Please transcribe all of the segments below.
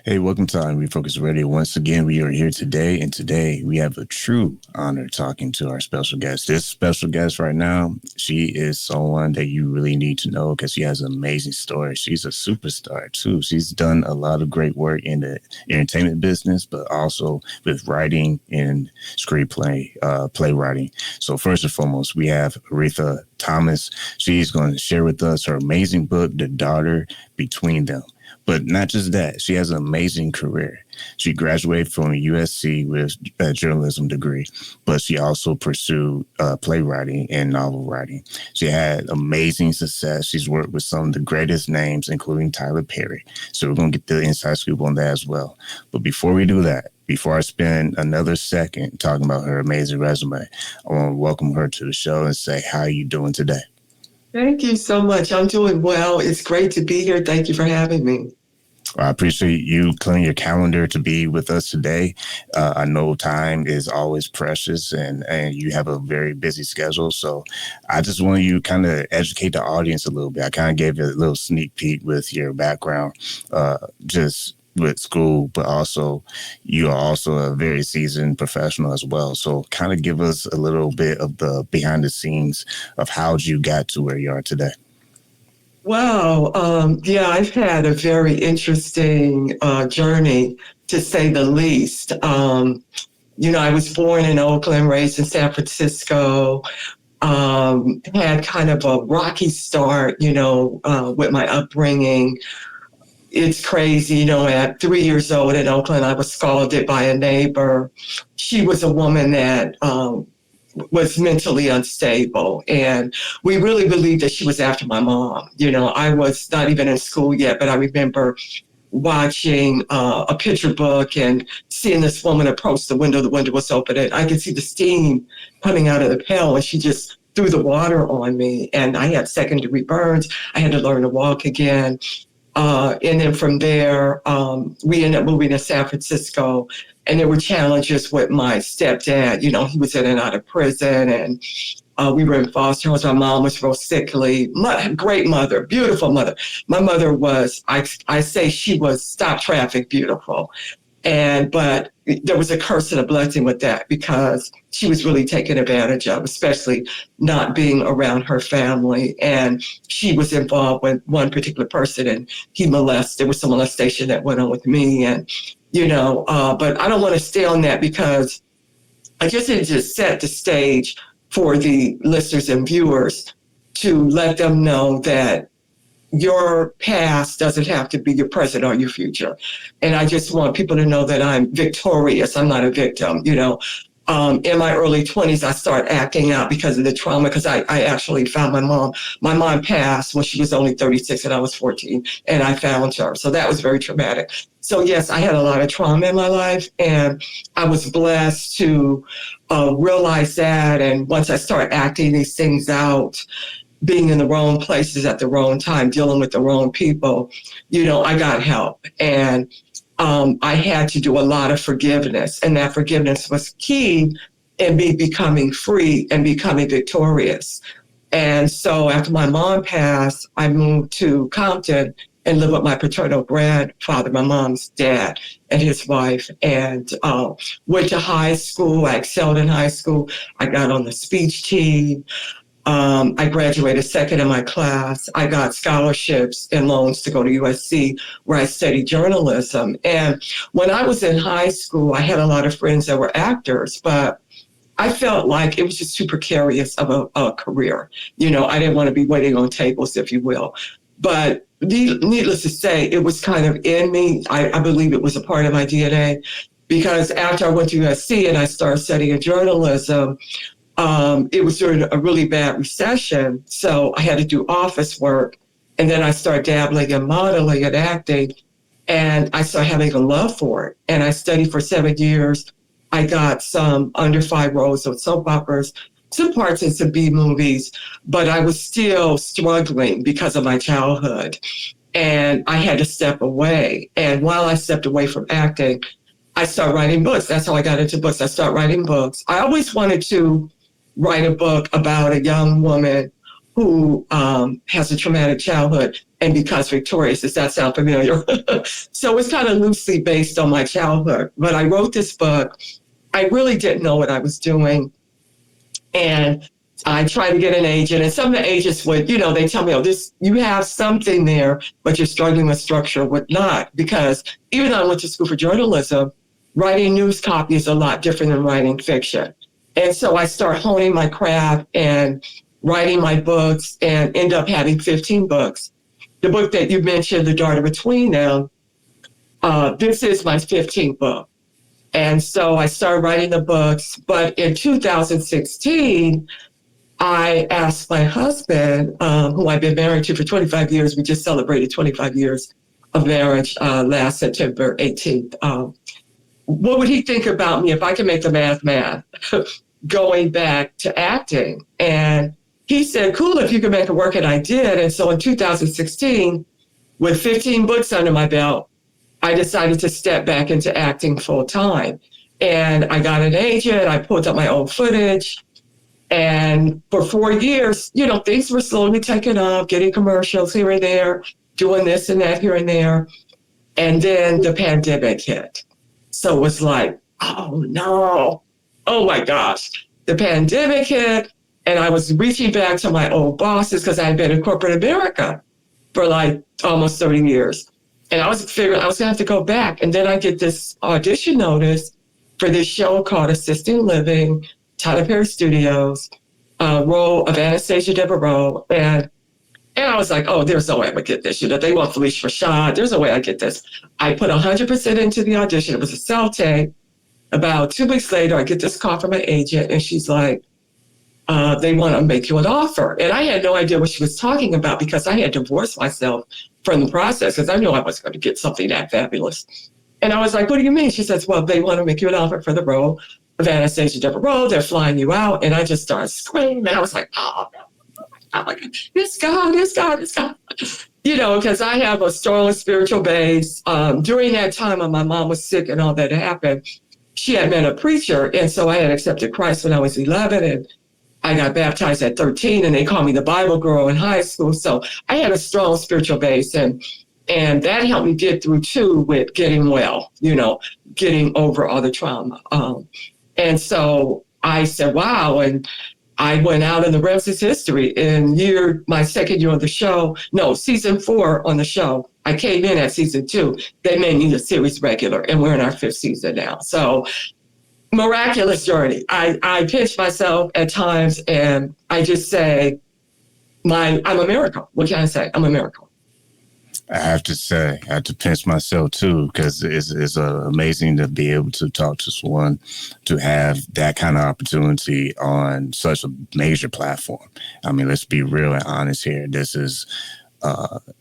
Hey, welcome to Refocused Radio. Once again, we are here today, and today we have a true honor talking to our special guest. This special guest right now, she is someone that you really need to know because she has an amazing story. She's a superstar, too. She's done a lot of great work in the entertainment business, but also with writing and screenplay, playwriting. So first and foremost, we have Alretha Thomas. She's going to share with us her amazing book, The Daughter Between Them. But not just that, she has an amazing career. She graduated from USC with a journalism degree, but she also pursued playwriting and novel writing. She had amazing success. She's worked with some of the greatest names, including Tyler Perry. So we're going to get the inside scoop on that as well. But before we do that, before I spend another second talking about her amazing resume, I want to welcome her to the show and say, how are you doing today? Thank you so much. I'm doing well. It's great to be here. Thank you for having me. I appreciate you clearing your calendar to be with us today. I know time is always precious and you have a very busy schedule. So I just want you to kind of educate the audience a little bit. I kind of gave you a little sneak peek with your background, just with school, but also you are also a very seasoned professional as well. So kind of give us a little bit of the behind the scenes of how you got to where you are today. Wow. I've had a very interesting journey, to say the least. I was born in Oakland, raised in San Francisco, had kind of a rocky start, with my upbringing. It's crazy, at 3 years old in Oakland, I was scolded by a neighbor. She was a woman that was mentally unstable. And we really believed that she was after my mom. I was not even in school yet, but I remember watching a picture book and seeing this woman approach the window. The window was open and I could see the steam coming out of the pail, and she just threw the water on me. And I had second-degree burns. I had to learn to walk again. And then from there, we ended up moving to San Francisco. And there were challenges with my stepdad. He was in and out of prison, and we were in foster homes. My mom was real sickly. Great mother, beautiful mother. My mother was, I say she was stop traffic beautiful. But there was a curse and a blessing with that, because she was really taken advantage of, especially not being around her family. And she was involved with one particular person, and there was some molestation that went on with me. And but I don't want to stay on that, because I just need to set the stage for the listeners and viewers to let them know that your past doesn't have to be your present or your future. And I just want people to know that I'm victorious. I'm not a victim. In my early 20s, I started acting out because of the trauma, because I actually found my mom. My mom passed when she was only 36 and I was 14, and I found her. So that was very traumatic. So yes, I had a lot of trauma in my life, and I was blessed to realize that. And once I started acting these things out, being in the wrong places at the wrong time, dealing with the wrong people, I got help. And I had to do a lot of forgiveness, and that forgiveness was key in me becoming free and becoming victorious. And so after my mom passed, I moved to Compton and lived with my paternal grandfather, my mom's dad, and his wife, and went to high school. I excelled in high school. I got on the speech team. I graduated second in my class. I got scholarships and loans to go to USC, where I studied journalism. And when I was in high school, I had a lot of friends that were actors, but I felt like it was just too precarious of a career. I didn't want to be waiting on tables, if you will. But needless to say, it was kind of in me. I believe it was a part of my DNA, because after I went to USC and I started studying journalism, it was during a really bad recession, so I had to do office work. And then I started dabbling in modeling and acting, and I started having a love for it. And I studied for 7 years. I got some under 5 roles of soap operas, some parts in some B movies, but I was still struggling because of my childhood. And I had to step away. And while I stepped away from acting, I started writing books. That's how I got into books. I started writing books. I always wanted to write a book about a young woman who has a traumatic childhood and Because Victorious. Does that sound familiar? So it's kind of loosely based on my childhood. But I wrote this book. I really didn't know what I was doing. And I tried to get an agent, and some of the agents would, they tell me, oh, you have something there, but you're struggling with structure, with not. Because even though I went to school for journalism, writing news copy is a lot different than writing fiction. And so I start honing my craft and writing my books and end up having 15 books. The book that you mentioned, The Daughter Between Them, this is my 15th book. And so I started writing the books. But in 2016, I asked my husband, who I've been married to for 25 years, we just celebrated 25 years of marriage last September 18th. What would he think about me if I could make the math going back to acting? And he said, cool, if you could make it work, and I did. And so in 2016, with 15 books under my belt, I decided to step back into acting full time. And I got an agent, I pulled up my old footage. And for 4 years, things were slowly taking up, getting commercials here and there, doing this and that here and there. And then the pandemic hit. So it was like, oh no, oh my gosh. The pandemic hit, and I was reaching back to my old bosses because I had been in corporate America for like almost 30 years. And I was figuring I was going to have to go back. And then I get this audition notice for this show called Assisted Living, Tyler Perry Studios, role of Anastasia Devereaux. And I was like, oh, there's no way I would get this. They want Felicia Rashad. There's no way I get this. I put 100% into the audition. It was a self-tape. About 2 weeks later, I get this call from my agent, and she's like, they want to make you an offer. And I had no idea what she was talking about because I had divorced myself from the process because I knew I was going to get something that fabulous. And I was like, what do you mean? She says, well, they want to make you an offer for the role of Anastasia Devereaux. They're flying you out. And I just started screaming. I was like, oh, no. I'm like, it's God. Because I have a strong spiritual base. During that time when my mom was sick and all that happened, she had met a preacher. And so I had accepted Christ when I was 11. And I got baptized at 13, and they called me the Bible girl in high school. So I had a strong spiritual base, and that helped me get through too with getting well, getting over all the trauma. And so I said, wow. And I went out in the rest is history. In my second year on the show, season 4 on the show, I came in at season 2. They made me the series regular, and we're in our 5th season now. So miraculous journey. I pinch myself at times, and I just say, I'm a miracle. What can I say? I'm a miracle. I have to pinch myself too, because it's amazing to be able to talk to someone, to have that kind of opportunity on such a major platform. I mean, let's be real and honest here. This is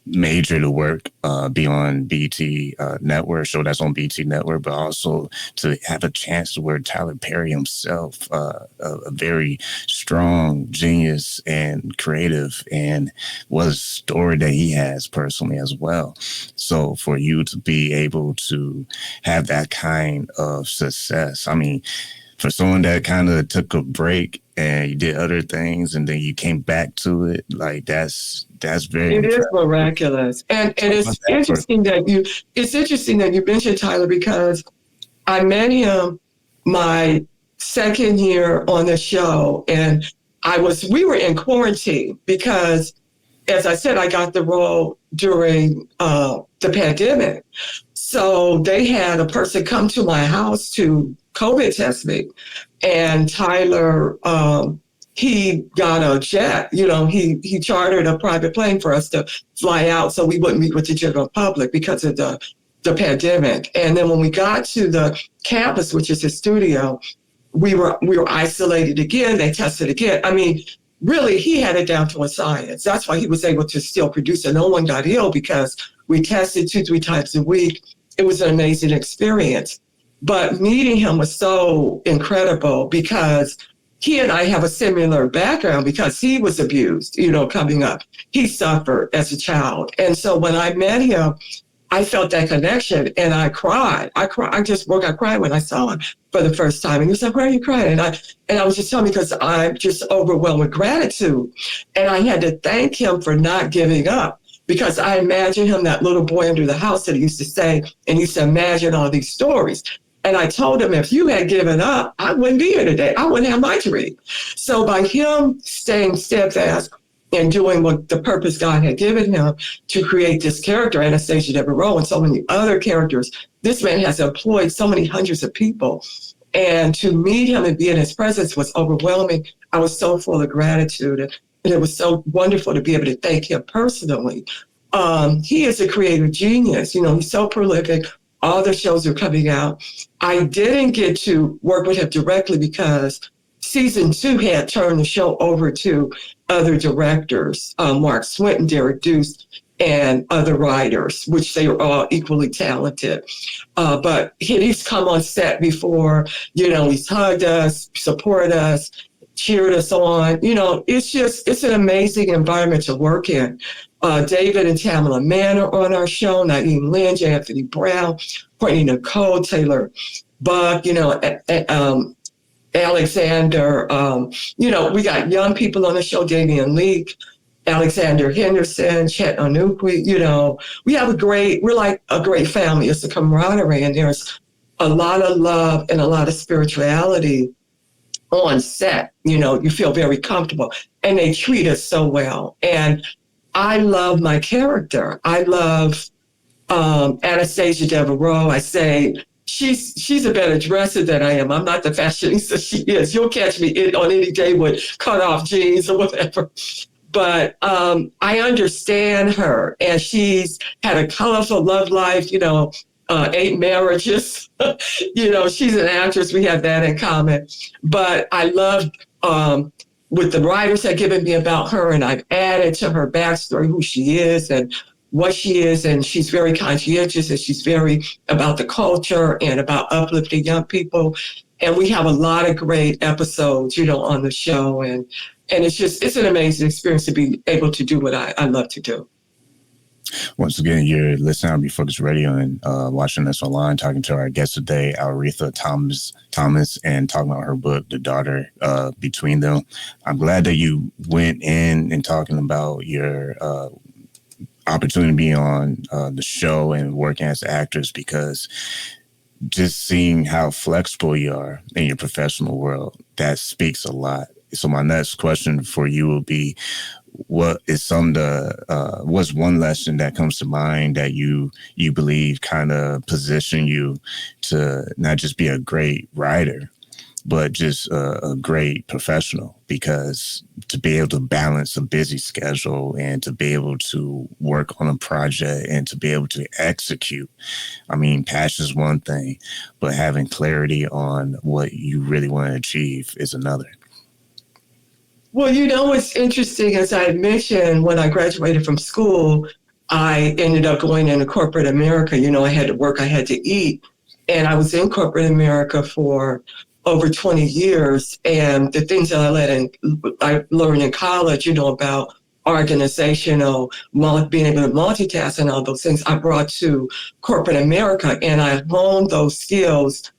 major to work, be on BT Network, show that's on BT Network, but also to have a chance to work Tyler Perry himself, a very strong genius and creative, and what a story that he has personally as well. So for you to be able to have that kind of success, I mean, for someone that kind of took a break and you did other things and then you came back to it, like that's very It impressive. is miraculous. And it's interesting that you mentioned Tyler, because I met him my second year on the show, and we were in quarantine because, as I said, I got the role during the pandemic. So they had a person come to my house to COVID test me, and Tyler, he got a jet. He chartered a private plane for us to fly out so we wouldn't meet with the general public because of the pandemic. And then when we got to the campus, which is his studio, we were isolated again. They tested again. I mean, really, he had it down to a science. That's why he was able to still produce, and no one got ill because we tested 2-3 times a week. It was an amazing experience. But meeting him was so incredible because he and I have a similar background because he was abused, coming up. He suffered as a child. And so when I met him, I felt that connection, and I cried. I just broke out crying when I saw him for the first time. And he was like, why are you crying? And I was just telling him because I'm just overwhelmed with gratitude. And I had to thank him for not giving up. because I imagine him, that little boy under the house that he used to say, and he used to imagine all these stories. And I told him, if you had given up, I wouldn't be here today. I wouldn't have my dream. So by him staying steadfast and doing what the purpose God had given him to create this character, Anastasia Devereaux, and so many other characters, this man has employed so many hundreds of people. And to meet him and be in his presence was overwhelming. I was so full of gratitude. And it was so wonderful to be able to thank him personally. He is a creative genius. You know, he's so prolific. All the shows are coming out. I didn't get to work with him directly because season 2 had turned the show over to other directors, Mark Swinton, Derek Deuce, and other writers, which they were all equally talented. But he's come on set before, you know, he's hugged us, supported us, cheered us on. You know, it's an amazing environment to work in. David and Tamala Mann are on our show, Naeem Lynch, Anthony Brown, Courtney Nicole, Taylor Buck, you know, Alexander, you know, we got young people on the show, Damian Leake, Alexander Henderson, Chet Onukwe, you know, we're like a great family. It's a camaraderie, and there's a lot of love and a lot of spirituality on set. You know, you feel very comfortable, and they treat us so well. And I love my character. I love Anastasia Devereaux. I say she's a better dresser than I am. I'm not the fashionista she is. You'll catch me on any day with cut off jeans or whatever. But I understand her, and she's had a colorful love life, you know, 8 marriages. You know, she's an actress. We have that in common. But I love what the writers have given me about her, and I've added to her backstory who she is and what she is. And she's very conscientious, and she's very about the culture and about uplifting young people. And we have a lot of great episodes, you know, on the show. And it's an amazing experience to be able to do what I love to do. Once again, you're listening on Refocused Radio and watching us online, talking to our guest today, Alretha Thomas, and talking about her book, The Daughter Between Them. I'm glad that you went in and talking about your opportunity to be on the show and working as an actress, because just seeing how flexible you are in your professional world, that speaks a lot. So my next question for you will be, what's one lesson that comes to mind that you believe kind of position you to not just be a great writer, but just a great professional? Because to be able to balance a busy schedule and to be able to work on a project and to be able to execute, I mean, passion is one thing, but having clarity on what you really want to achieve is another. Well, you know, what's interesting, as I mentioned, when I graduated from school, I ended up going into corporate America. You know, I had to work, I had to eat. And I was in corporate America for over 20 years. And the things that I learned in college, you know, about organizational, being able to multitask and all those things, I brought to corporate America. And I honed those skills.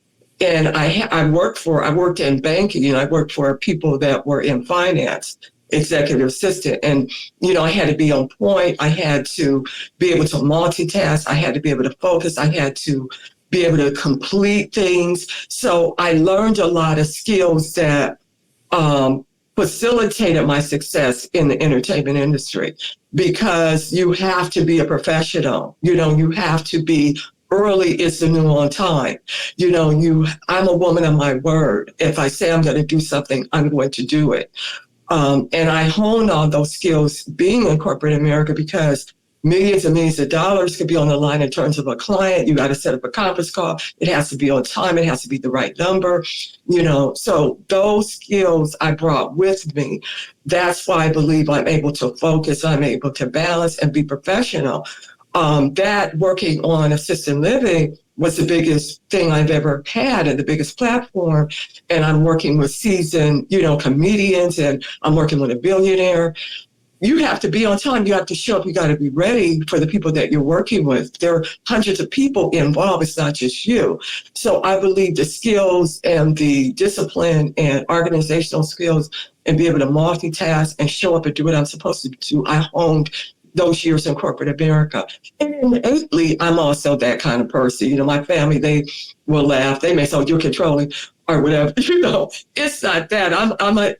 And I worked in banking, you know, I worked for people that were in finance, executive assistant. And, you know, I had to be on point. I had to be able to multitask. I had to be able to focus. I had to be able to complete things. So I learned a lot of skills that facilitated my success in the entertainment industry, because you have to be a professional. You know, you have to be early is the new on time. You know, I'm a woman of my word. If I say I'm going to do something, I'm going to do it. And I honed all those skills being in corporate America, because millions and millions of dollars could be on the line in terms of a client. You got to set up a conference call. It has to be on time. It has to be the right number, you know. So those skills I brought with me. That's why I believe I'm able to focus. I'm able to balance and be professional. That working on assisted living was the biggest thing I've ever had and the biggest platform. And I'm working with seasoned, you know, comedians, and I'm working with a billionaire. You have to be on time. You have to show up. You got to be ready for the people that you're working with. There are hundreds of people involved. It's not just you. So I believe the skills and the discipline and organizational skills and be able to multitask and show up and do what I'm supposed to do, I honed those years in corporate America. And innately, I'm also that kind of person. My family, they will laugh. They may say, "Oh, you're controlling," or whatever. It's not that. I'm a,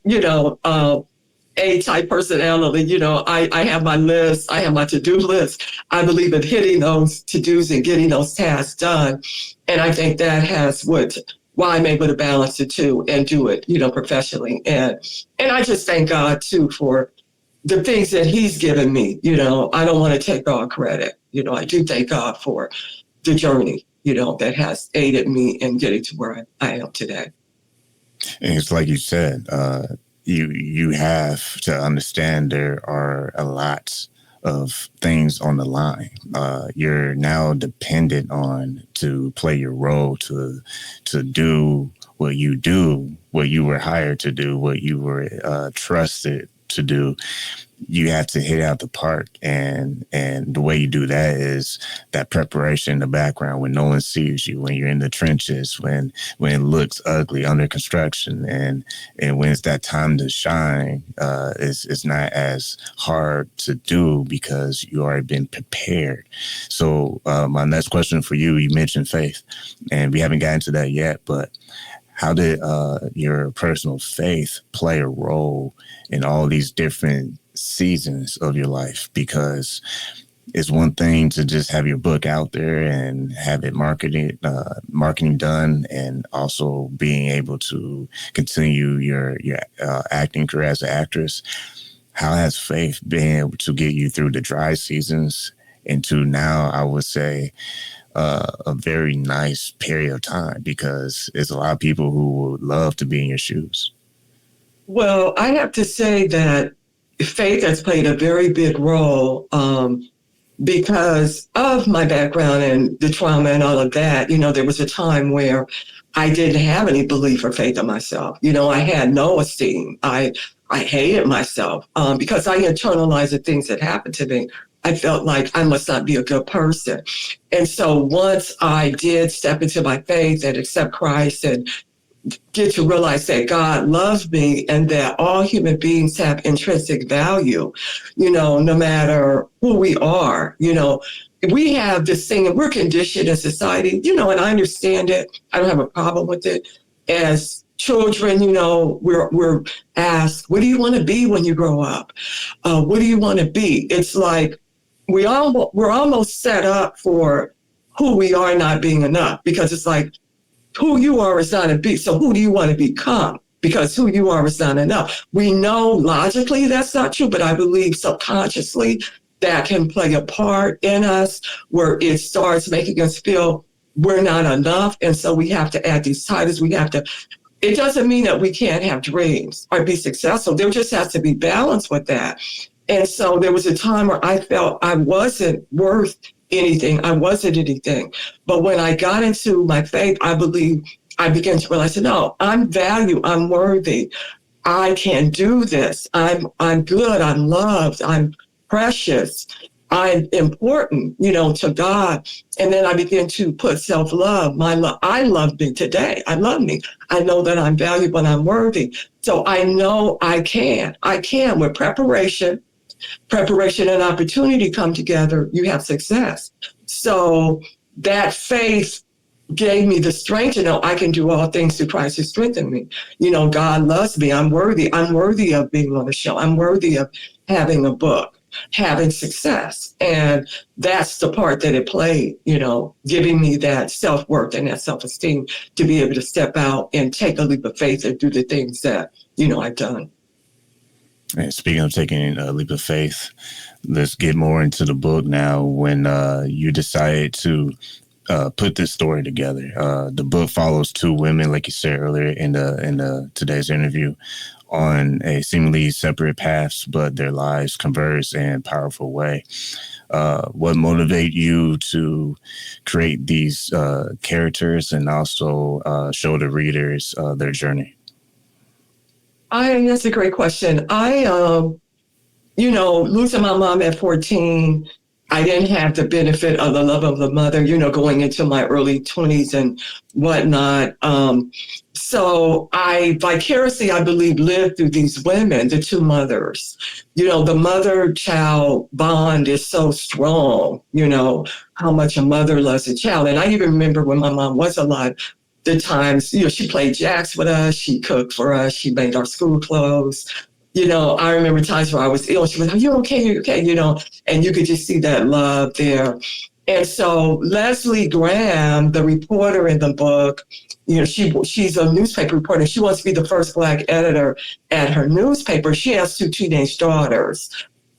A-type personality. I have my list. I have my to-do list. I believe in hitting those to-dos and getting those tasks done. And I think that has why I'm able to balance the two and do it, professionally. And I just thank God too for the things that he's given me. I don't want to take all credit. I do thank God for the journey, that has aided me in getting to where I am today. And it's like you said, you have to understand there are a lot of things on the line. You're now dependent on to play your role, to do what you do, what you were hired to do, what you were trusted to do. You have to hit out the park, and the way you do that is that preparation in the background when no one sees you, when you're in the trenches, when it looks ugly under construction, and when it's that time to shine, it's not as hard to do because you already been prepared. So my next question for you, you mentioned faith, and we haven't gotten to that yet, but how did your personal faith play a role in all these different seasons of your life? Because it's one thing to just have your book out there and have it marketing done, and also being able to continue your acting career as an actress. How has faith been able to get you through the dry seasons into now, I would say, a very nice period of time? Because there's a lot of people who would love to be in your shoes. Well, I have to say that faith has played a very big role because of my background and the trauma and all of that. There was a time where I didn't have any belief or faith in myself. I had no esteem. I hated myself because I internalized the things that happened to me. I felt like I must not be a good person. And so once I did step into my faith and accept Christ and get to realize that God loves me and that all human beings have intrinsic value, no matter who we are, we have this thing, and we're conditioned in society, and I understand it. I don't have a problem with it. As children, we're asked, what do you want to be when you grow up? What do you want to be? It's like we're almost set up for who we are not being enough, because it's like, who you are is not enough. So who do you want to become? Because who you are is not enough. We know logically that's not true, but I believe subconsciously that can play a part in us where it starts making us feel we're not enough. And so we have to add these titles. It doesn't mean that we can't have dreams or be successful. There just has to be balance with that. And so there was a time where I felt I wasn't worth anything. I wasn't anything. But when I got into my faith, I believe I began to realize, no, I'm valued. I'm worthy. I can do this. I'm good. I'm loved. I'm precious. I'm important, to God. And then I began to put self-love, I love me today. I love me. I know that I'm valuable and I'm worthy. So I know I can with preparation and opportunity come together, you have success. So that faith gave me the strength to know I can do all things through Christ who strengthened me. God loves me. I'm worthy. I'm worthy of being on the show. I'm worthy of having a book, having success. And that's the part that it played, giving me that self-worth and that self-esteem to be able to step out and take a leap of faith and do the things that, I've done. And speaking of taking a leap of faith, let's get more into the book now. When you decided to put this story together, the book follows two women, like you said earlier in the today's interview, on a seemingly separate paths, but their lives converge in a powerful way. What motivated you to create these characters and also show the readers their journey? That's a great question. I, losing my mom at 14, I didn't have the benefit of the love of the mother, going into my early 20s and whatnot. So I vicariously, I believe, lived through these women, the two mothers. The mother-child bond is so strong, how much a mother loves a child. And I even remember when my mom was alive, the times, she played jacks with us, she cooked for us, she made our school clothes. I remember times where I was ill. She was, "Are you okay? Are you okay?" And you could just see that love there. And so Leslie Graham, the reporter in the book, she's a newspaper reporter. She wants to be the first Black editor at her newspaper. She has two teenage daughters.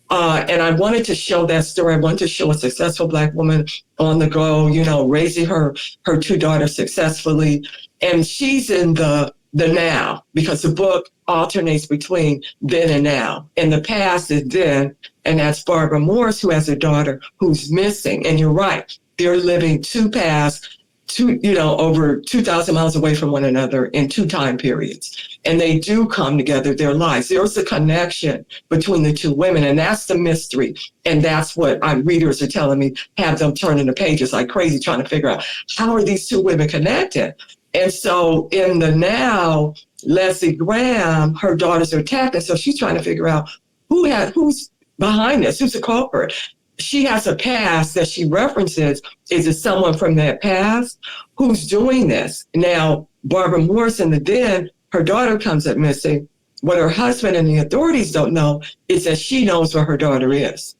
And I wanted to show that story. I wanted to show a successful Black woman on the go, raising her two daughters successfully. And she's in the now, because the book alternates between then and now. And the past is then, and that's Barbara Morris, who has a daughter who's missing. And you're right, they're living two paths, over 2,000 miles away from one another in two time periods. And they do come together, their lives. There's a connection between the two women, and that's the mystery. And that's what readers are telling me, have them turning the pages like crazy, trying to figure out, how are these two women connected? And so in the now, Leslie Graham, her daughters are attacked, and so she's trying to figure out who's behind this, who's the culprit. She has a past that she references. Is it someone from that past who's doing this? Now, Barbara Morris in the den, her daughter comes up missing. What her husband and the authorities don't know is that she knows where her daughter is.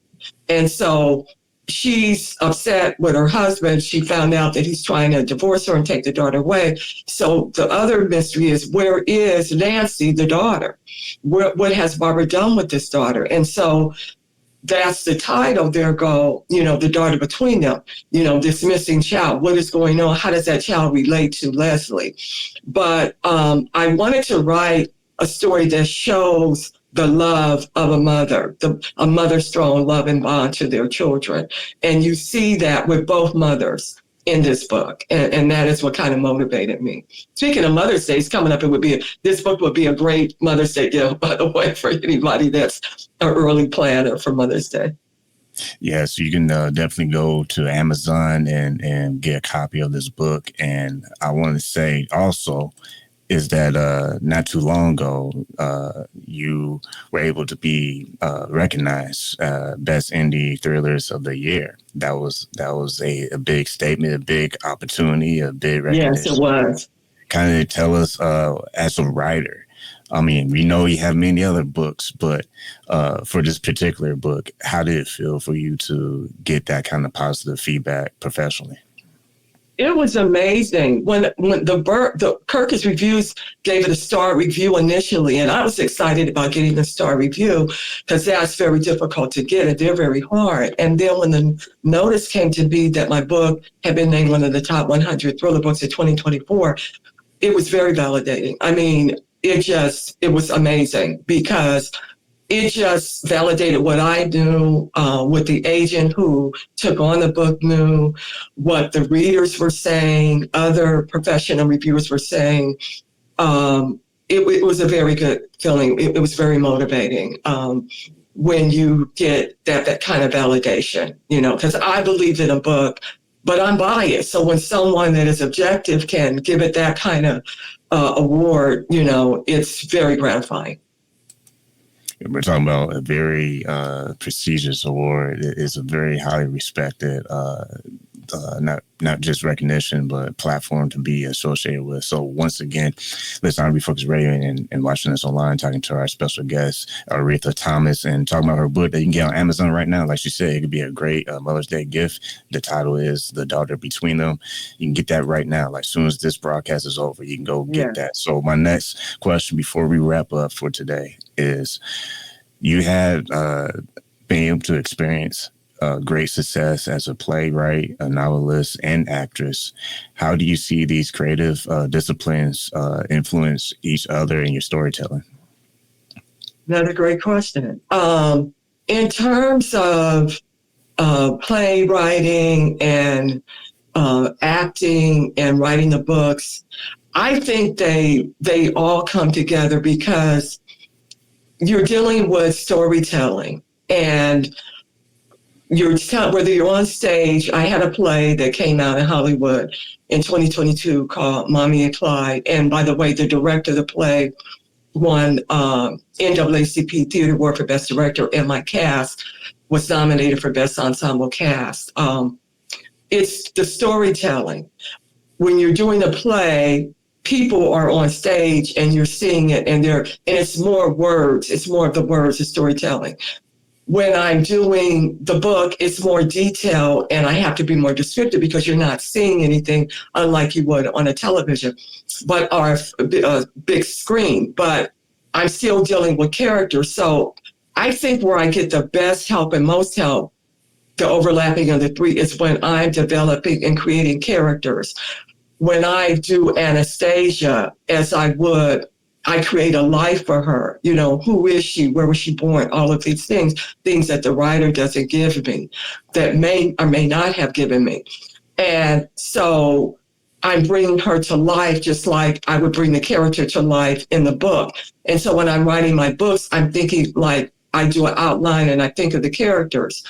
And so she's upset with her husband. She found out that he's trying to divorce her and take the daughter away. So the other mystery is, where is Nancy, the daughter? What has Barbara done with this daughter? And so that's the title. There go, the daughter between them, this missing child. What is going on? How does that child relate to Leslie? But I wanted to write a story that shows the love of a mother, a mother's strong love and bond to their children. And you see that with both mothers in this book. And that is what kind of motivated me. Speaking of Mother's Day, it's coming up. This book would be a great Mother's Day gift, by the way, for anybody that's an early planner for Mother's Day. Yeah, so you can definitely go to Amazon and get a copy of this book. And I want to say also is that not too long ago, you were able to be recognized Best Indie Thrillers of the Year. That was a big statement, a big opportunity, a big recognition. Yes, it was. Kind of tell us, as a writer, I mean, we know you have many other books, but for this particular book, how did it feel for you to get that kind of positive feedback professionally? It was amazing when the Kirkus Reviews gave it a star review initially, and I was excited about getting the star review because that's very difficult to get, and they're very hard. And then when the notice came to be that my book had been named one of the top 100 thriller books of 2024, it was very validating. I mean, it was amazing because it just validated what I knew, what the agent who took on the book knew, what the readers were saying, other professional reviewers were saying. It was a very good feeling. It was very motivating when you get that kind of validation, because I believe in a book, but I'm biased. So when someone that is objective can give it that kind of award, it's very gratifying. We're talking about a very prestigious award. It's a very highly respected, not just recognition, but platform to be associated with. So once again, listen on Refocused Radio and watching us online, talking to our special guest, Alretha Thomas, and talking about her book that you can get on Amazon right now. Like she said, it could be a great Mother's Day gift. The title is The Daughter Between Them. You can get that right now. Like as soon as this broadcast is over, you can go get that. So my next question before we wrap up for today is, you had been able to experience great success as a playwright, a novelist, and actress. How do you see these creative disciplines influence each other in your storytelling? Another great question. In terms of playwriting and acting and writing the books, I think they all come together because you're dealing with storytelling, and whether you're on stage. I had a play that came out in Hollywood in 2022 called Mommy and Clyde. And by the way, the director of the play won NAACP Theater Award for Best Director, and my cast was nominated for Best Ensemble Cast. It's the storytelling. When you're doing a play, people are on stage and you're seeing it, and it's more words. It's more of the words, the storytelling. When I'm doing the book, it's more detailed and I have to be more descriptive because you're not seeing anything unlike you would on a television, or a big screen. But I'm still dealing with characters. So I think where I get the best help and most help, the overlapping of the three, is when I'm developing and creating characters. When I do Anastasia, I create a life for her. Who is she? Where was she born? All of these things that the writer doesn't give me, that may or may not have given me. And so I'm bringing her to life just like I would bring the character to life in the book. And so when I'm writing my books, I'm thinking like I do an outline and I think of the characters.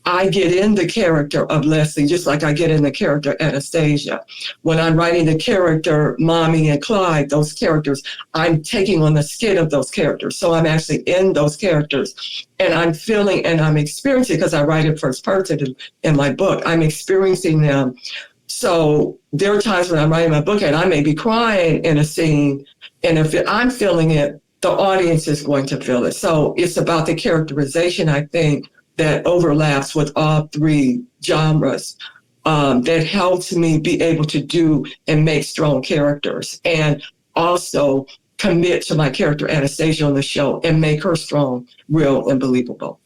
I get in the character of Leslie just like I get in the character Anastasia. When I'm writing the character Mommy and Clyde, those characters, I'm taking on the skin of those characters. So I'm actually in those characters and I'm feeling and I'm experiencing, because I write in first person in my book, I'm experiencing them. So there are times when I'm writing my book and I may be crying in a scene, and if I'm feeling it, the audience is going to feel it. So it's about the characterization, I think, that overlaps with all three genres, that helps me be able to do and make strong characters, and also commit to my character Anastasia on the show and make her strong, real, and believable.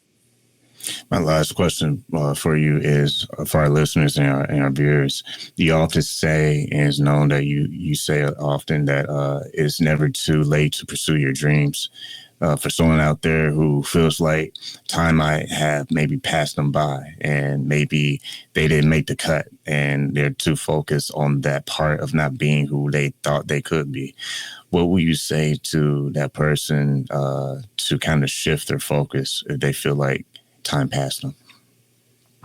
My last question for you is, for our listeners and our viewers, you often say, and it's known that you say often that it's never too late to pursue your dreams. For someone out there who feels like time might have maybe passed them by and maybe they didn't make the cut and they're too focused on that part of not being who they thought they could be, what would you say to that person to kind of shift their focus if they feel like time passed them?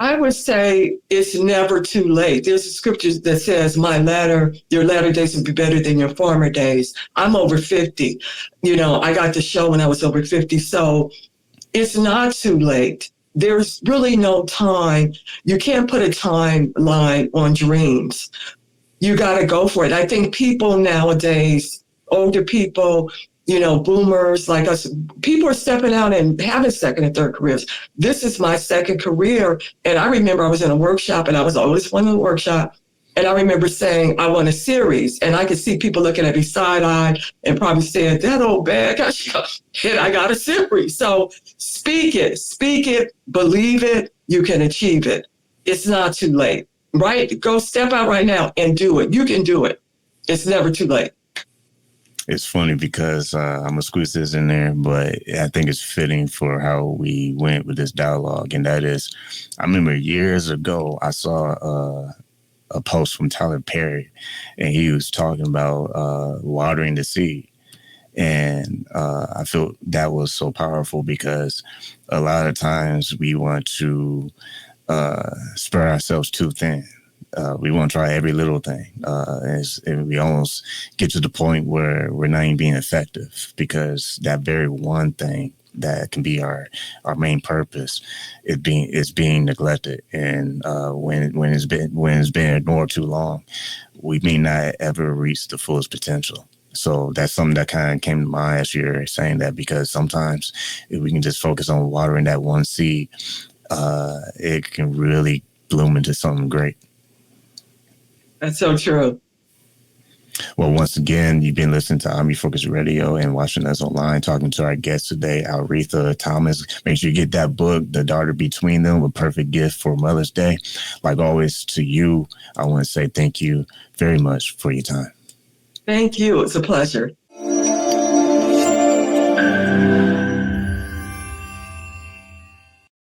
I would say it's never too late. There's a scripture that says, your latter days will be better than your former days. I'm over 50. I got the show when I was over 50. So it's not too late. There's really no time. You can't put a timeline on dreams. You got to go for it. I think people nowadays, older people, boomers like us, people are stepping out and having second and third careers. This is my second career. And I remember I was in a workshop and I was always one in the workshop. And I remember saying, I want a series. And I could see people looking at me side-eyed and probably saying, that old bag, and I got a series. So speak it, believe it, you can achieve it. It's not too late, right? Go step out right now and do it. You can do it. It's never too late. It's funny because I'm going to squeeze this in there, but I think it's fitting for how we went with this dialogue. And that is, I remember years ago, I saw a post from Tyler Perry, and he was talking about watering the seed. And I feel that was so powerful because a lot of times we want to spread ourselves too thin. We want to try every little thing. And we almost get to the point where we're not even being effective because that very one thing that can be our main purpose is being neglected. And when it's been ignored too long, we may not ever reach the fullest potential. So that's something that kind of came to mind as you're saying that, because sometimes if we can just focus on watering that one seed, it can really bloom into something great. That's so true. Well, once again, you've been listening to Refocused Radio and watching us online, talking to our guest today, Alretha Thomas. Make sure you get that book, The Daughter Between Them, a perfect gift for Mother's Day. Like always, to you, I want to say thank you very much for your time. Thank you. It's a pleasure.